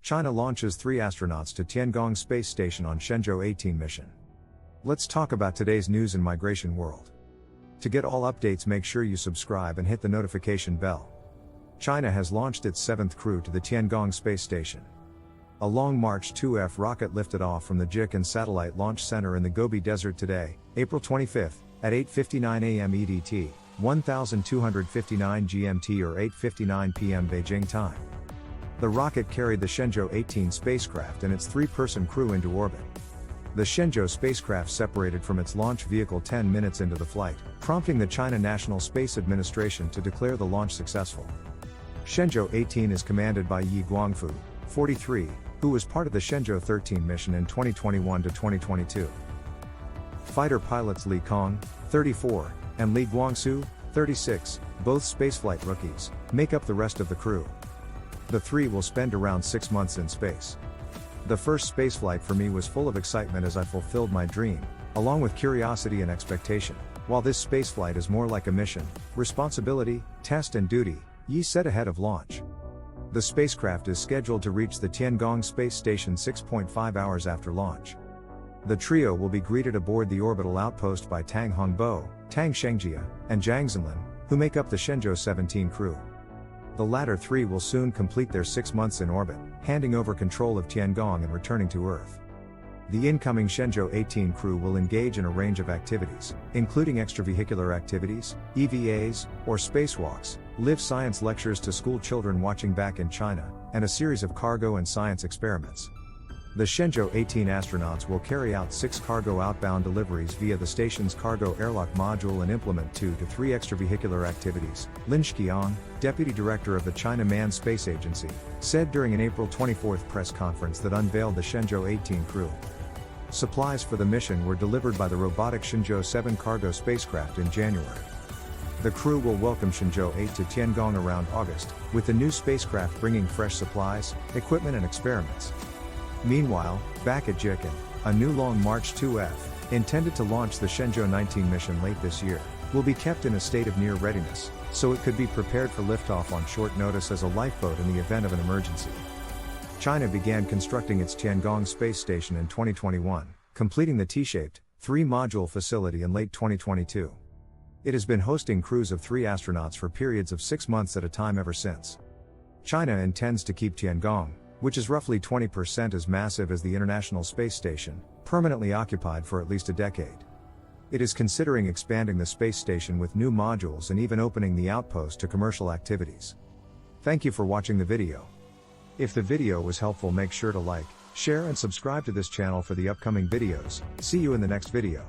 China launches 3 astronauts to Tiangong space station on Shenzhou 18 mission. Let's talk about today's news in migration world. To get all updates, make sure you subscribe and hit the notification bell. China has launched its 7th crew to the Tiangong space station. A Long March 2F rocket lifted off from the Jiuquan Satellite Launch Center in the Gobi Desert today, April 25, at 8:59 a.m. EDT, 1259 GMT or 8:59 p.m. Beijing Time. The rocket carried the Shenzhou 18 spacecraft and its 3-person crew into orbit. The Shenzhou spacecraft separated from its launch vehicle 10 minutes into the flight, prompting the China National Space Administration to declare the launch successful. Shenzhou 18 is commanded by Yi Guangfu, 43, who was part of the Shenzhou 13 mission in 2021 to 2022. Fighter pilots Li Kong, 34, and Li Guangsu, 36, both spaceflight rookies, make up the rest of the crew. The 3 will spend around 6 months in space. The first spaceflight for me was full of excitement as I fulfilled my dream, along with curiosity and expectation. While this spaceflight is more like a mission, responsibility, test and duty, Yi said ahead of launch. The spacecraft is scheduled to reach the Tiangong space station 6.5 hours after launch. The trio will be greeted aboard the orbital outpost by Tang Hongbo, Tang Shengjia, and Zhang Zhenlin, who make up the Shenzhou 17 crew. The latter 3 will soon complete their 6 months in orbit, handing over control of Tiangong and returning to Earth. The incoming Shenzhou 18 crew will engage in a range of activities, including extravehicular activities, EVAs, or spacewalks, live science lectures to school children watching back in China, and a series of cargo and science experiments. The Shenzhou 18 astronauts will carry out 6 cargo outbound deliveries via the station's cargo airlock module and implement 2 to 3 extravehicular activities, Lin Shiqiang, deputy director of the China Manned Space Agency, said during an April 24 press conference that unveiled the Shenzhou 18 crew. Supplies for the mission were delivered by the robotic Shenzhou 7 cargo spacecraft in January. The crew will welcome Shenzhou 8 to Tiangong around August, with the new spacecraft bringing fresh supplies, equipment and experiments. Meanwhile, back at Jiuquan, a new Long March 2F, intended to launch the Shenzhou 19 mission late this year, will be kept in a state of near readiness, so it could be prepared for liftoff on short notice as a lifeboat in the event of an emergency. China began constructing its Tiangong space station in 2021, completing the T-shaped, 3-module facility in late 2022. It has been hosting crews of 3 astronauts for periods of 6 months at a time ever since. China intends to keep Tiangong, which is roughly 20% as massive as the International Space Station, permanently occupied for at least a decade. It is considering expanding the space station with new modules and even opening the outpost to commercial activities. Thank you for watching the video. If the video was helpful, make sure to like, share and subscribe to this channel for the upcoming videos. See you in the next video.